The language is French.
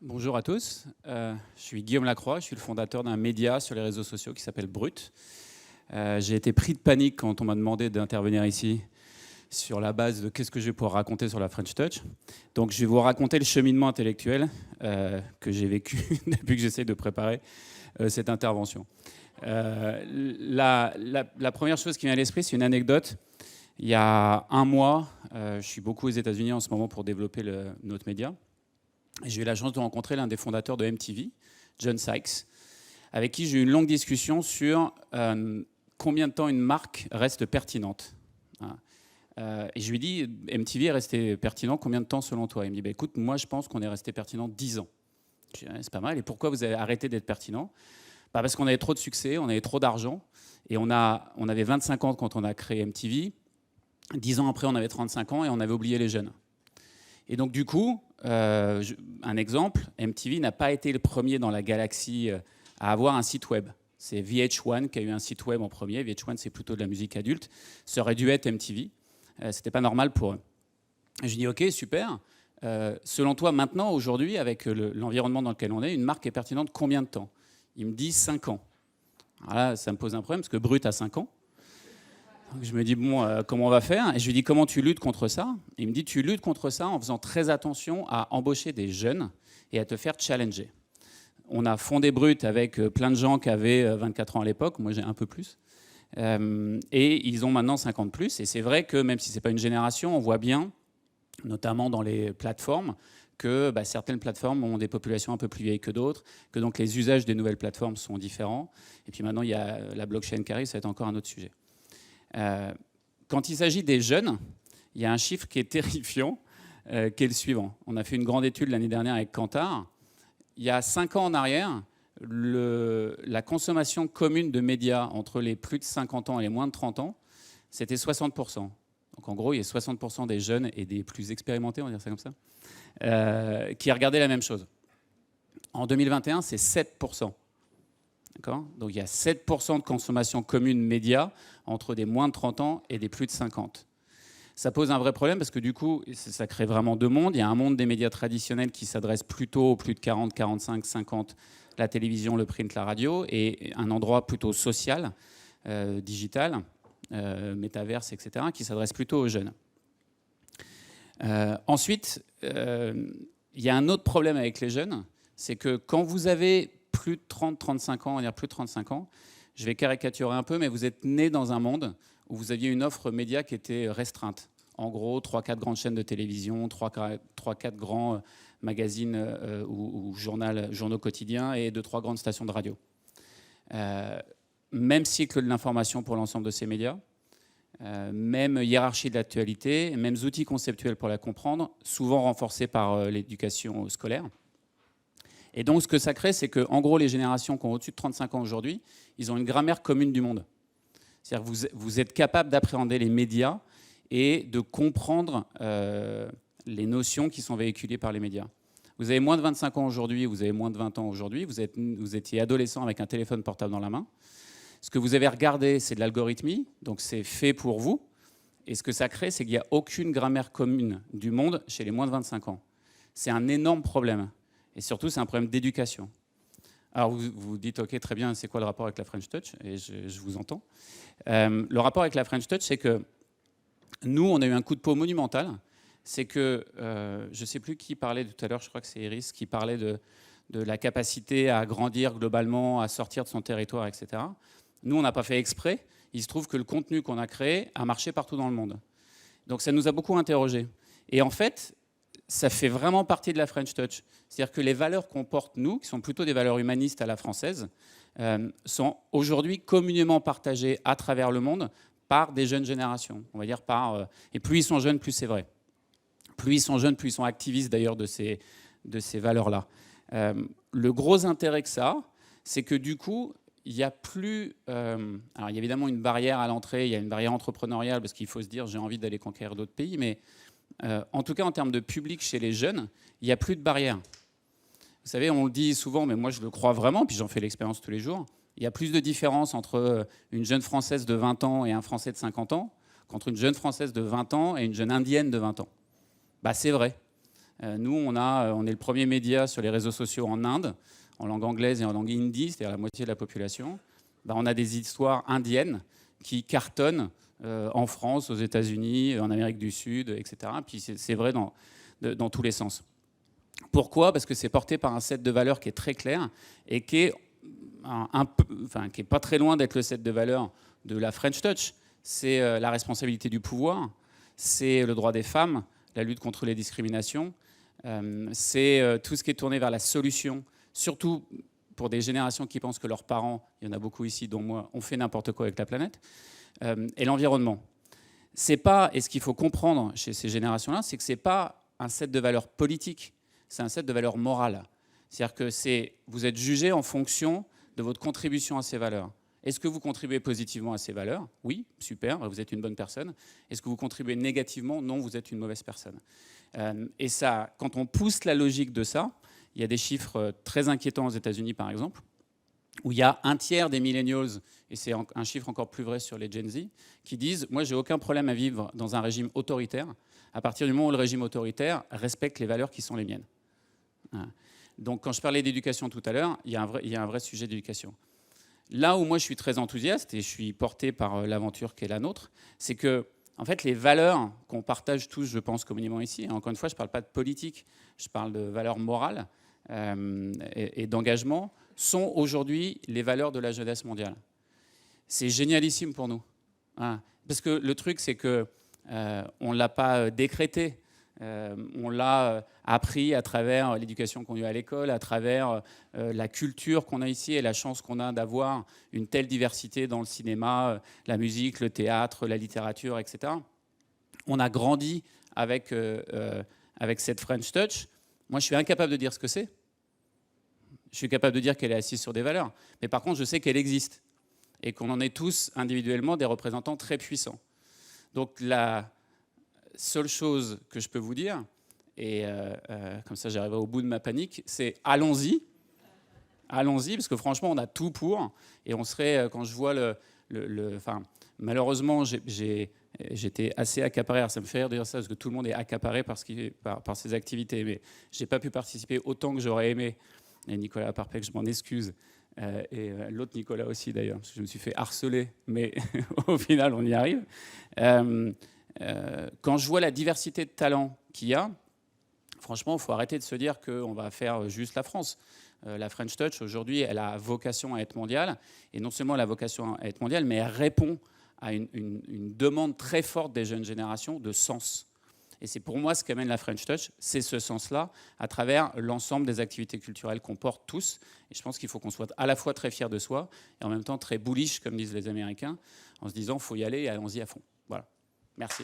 Bonjour à tous, je suis Guillaume Lacroix, je suis le fondateur d'un média sur les réseaux sociaux qui s'appelle Brut. J'ai été pris de panique quand on m'a demandé d'intervenir ici sur la base de qu'est-ce que je vais pouvoir raconter sur la French Touch. Donc je vais vous raconter le cheminement intellectuel que j'ai vécu depuis que j'essaie de préparer cette intervention. La première chose qui vient à l'esprit, c'est une anecdote. Il y a un mois, je suis beaucoup aux États-Unis en ce moment pour développer notre média. J'ai eu la chance de rencontrer l'un des fondateurs de MTV, John Sykes, avec qui j'ai eu une longue discussion sur combien de temps une marque reste pertinente. Et je lui ai dit, MTV est resté pertinent combien de temps selon toi? Il me dit, bah, écoute, moi je pense qu'on est resté pertinent 10 ans. Je dis, c'est pas mal, et pourquoi vous avez arrêté d'être pertinent? Bah, parce qu'on avait trop de succès, on avait trop d'argent, et on avait 25 ans quand on a créé MTV, 10 ans après on avait 35 ans et on avait oublié les jeunes. Et donc du coup, un exemple, MTV n'a pas été le premier dans la galaxie à avoir un site web. C'est VH1 qui a eu un site web en premier. VH1, c'est plutôt de la musique adulte. Ça aurait dû être MTV. C'était pas normal pour eux. Je dis, ok, super. Selon toi, maintenant, aujourd'hui, avec l'environnement dans lequel on est, une marque est pertinente combien de temps? Il me dit 5 ans. Alors là, ça me pose un problème parce que Brut a 5 ans. Donc je me dis, bon, comment on va faire? Et je lui dis, comment tu luttes contre ça? Et il me dit, tu luttes contre ça en faisant très attention à embaucher des jeunes et à te faire challenger. On a fondé Brut avec plein de gens qui avaient 24 ans à l'époque. Moi, j'ai un peu plus. Et ils ont maintenant 50 plus. Et c'est vrai que même si ce n'est pas une génération, on voit bien, notamment dans les plateformes, que certaines plateformes ont des populations un peu plus vieilles que d'autres, que donc les usages des nouvelles plateformes sont différents. Et puis maintenant, il y a la blockchain qui arrive, ça va être encore un autre sujet. Quand il s'agit des jeunes, il y a un chiffre qui est terrifiant, qui est le suivant. On a fait une grande étude l'année dernière avec Kantar. Il y a 5 ans en arrière, la consommation commune de médias entre les plus de 50 ans et les moins de 30 ans, c'était 60%. Donc en gros, il y a 60% des jeunes et des plus expérimentés, on va dire ça comme ça, qui regardaient la même chose. En 2021, c'est 7%. Donc il y a 7% de consommation commune média entre des moins de 30 ans et des plus de 50. Ça pose un vrai problème parce que du coup, ça crée vraiment deux mondes. Il y a un monde des médias traditionnels qui s'adresse plutôt aux plus de 40, 45, 50, la télévision, le print, la radio, et un endroit plutôt social, digital, métaverse, etc., qui s'adresse plutôt aux jeunes. Ensuite, il y a un autre problème avec les jeunes, c'est que quand vous avez plus de 30-35 ans, on va dire plus de 35 ans, je vais caricaturer un peu, mais vous êtes né dans un monde où vous aviez une offre média qui était restreinte. En gros, 3-4 grandes chaînes de télévision, 3-4 grands magazines ou journaux quotidiens et 2-3 grandes stations de radio. Même cycle de l'information pour l'ensemble de ces médias, même hiérarchie de l'actualité, mêmes outils conceptuels pour la comprendre, souvent renforcés par l'éducation scolaire. Et donc, ce que ça crée, c'est que, en gros, les générations qui ont au-dessus de 35 ans aujourd'hui, ils ont une grammaire commune du monde. C'est-à-dire que vous êtes capable d'appréhender les médias et de comprendre les notions qui sont véhiculées par les médias. Vous avez moins de 25 ans aujourd'hui, vous avez moins de 20 ans aujourd'hui, vous étiez adolescent avec un téléphone portable dans la main. Ce que vous avez regardé, c'est de l'algorithmie, donc c'est fait pour vous. Et ce que ça crée, c'est qu'il n'y a aucune grammaire commune du monde chez les moins de 25 ans. C'est un énorme problème. Et surtout, c'est un problème d'éducation. Alors, vous vous dites, OK, très bien, c'est quoi le rapport avec la French Touch? Et je vous entends. Le rapport avec la French Touch, c'est que nous, on a eu un coup de peau monumental. C'est que, je ne sais plus qui parlait tout à l'heure, je crois que c'est Iris, qui parlait de la capacité à grandir globalement, à sortir de son territoire, etc. Nous, on n'a pas fait exprès. Il se trouve que le contenu qu'on a créé a marché partout dans le monde. Donc, ça nous a beaucoup interrogés. Et en fait, ça fait vraiment partie de la French Touch. C'est-à-dire que les valeurs qu'on porte, nous, qui sont plutôt des valeurs humanistes à la française, sont aujourd'hui communément partagées à travers le monde par des jeunes générations. On va dire et plus ils sont jeunes, plus c'est vrai. Plus ils sont jeunes, plus ils sont activistes d'ailleurs de ces valeurs-là. Le gros intérêt que ça a, c'est que du coup, il n'y a plus... alors il y a évidemment une barrière à l'entrée, il y a une barrière entrepreneuriale parce qu'il faut se dire j'ai envie d'aller conquérir d'autres pays, mais en tout cas en termes de public chez les jeunes, il n'y a plus de barrière. Vous savez, on le dit souvent, mais moi je le crois vraiment, puis j'en fais l'expérience tous les jours, il y a plus de différence entre une jeune Française de 20 ans et un Français de 50 ans qu'entre une jeune Française de 20 ans et une jeune Indienne de 20 ans. Bah, c'est vrai. Nous, on est le premier média sur les réseaux sociaux en Inde, en langue anglaise et en langue hindi, c'est-à-dire la moitié de la population. Bah, on a des histoires indiennes qui cartonnent en France, aux États-Unis, en Amérique du Sud, etc. Puis c'est vrai dans tous les sens. Pourquoi ? Parce que c'est porté par un set de valeurs qui est très clair et qui est qui est pas très loin d'être le set de valeurs de la French Touch. C'est la responsabilité du pouvoir, c'est le droit des femmes, la lutte contre les discriminations, c'est tout ce qui est tourné vers la solution, surtout pour des générations qui pensent que leurs parents, il y en a beaucoup ici, dont moi, ont fait n'importe quoi avec la planète, et l'environnement. C'est pas, et ce qu'il faut comprendre chez ces générations-là, c'est que c'est pas un set de valeurs politiques, c'est un set de valeurs morales. C'est-à-dire que vous êtes jugé en fonction de votre contribution à ces valeurs. Est-ce que vous contribuez positivement à ces valeurs ? Oui, super, vous êtes une bonne personne. Est-ce que vous contribuez négativement ? Non, vous êtes une mauvaise personne. Et ça, quand on pousse la logique de ça, il y a des chiffres très inquiétants aux États-Unis, par exemple, où il y a un tiers des millennials, et c'est un chiffre encore plus vrai sur les Gen Z, qui disent « Moi, j'ai aucun problème à vivre dans un régime autoritaire, à partir du moment où le régime autoritaire respecte les valeurs qui sont les miennes. » Donc, quand je parlais d'éducation tout à l'heure, il y a un vrai sujet d'éducation. Là où moi, je suis très enthousiaste, et je suis porté par l'aventure qui est la nôtre, c'est que, en fait, les valeurs qu'on partage tous, je pense, communément ici, et encore une fois, je ne parle pas de politique, je parle de valeurs morales et d'engagement, sont aujourd'hui les valeurs de la jeunesse mondiale. C'est génialissime pour nous. Parce que le truc, c'est qu'on ne l'a pas décrété. On l'a appris à travers l'éducation qu'on a eue à l'école, à travers la culture qu'on a ici et la chance qu'on a d'avoir une telle diversité dans le cinéma, la musique, le théâtre, la littérature, etc. On a grandi avec cette French Touch. Moi, je suis incapable de dire ce que c'est. Je suis capable de dire qu'elle est assise sur des valeurs. Mais par contre, je sais qu'elle existe et qu'on en est tous individuellement des représentants très puissants. Donc, la seule chose que je peux vous dire, et comme ça j'arriverai au bout de ma panique, c'est allons-y. Allons-y, parce que franchement, on a tout pour. Et on serait, quand je vois enfin, malheureusement, j'étais assez accaparé. Alors, ça me fait rire de dire ça, parce que tout le monde est accaparé par ses activités. Mais je n'ai pas pu participer autant que j'aurais aimé. Et Nicolas Parpec, je m'en excuse. Et l'autre Nicolas aussi, d'ailleurs, parce que je me suis fait harceler. Mais au final, on y arrive. Quand je vois la diversité de talents qu'il y a, franchement, il faut arrêter de se dire qu'on va faire juste la France. La French Touch, aujourd'hui, elle a vocation à être mondiale. Et non seulement elle a vocation à être mondiale, mais elle répond à une demande très forte des jeunes générations de sens. Et c'est pour moi ce qu'amène la French Touch, c'est ce sens-là, à travers l'ensemble des activités culturelles qu'on porte tous. Et je pense qu'il faut qu'on soit à la fois très fiers de soi et en même temps très bullish, comme disent les Américains, en se disant qu'il faut y aller et allons-y à fond. Voilà. Merci.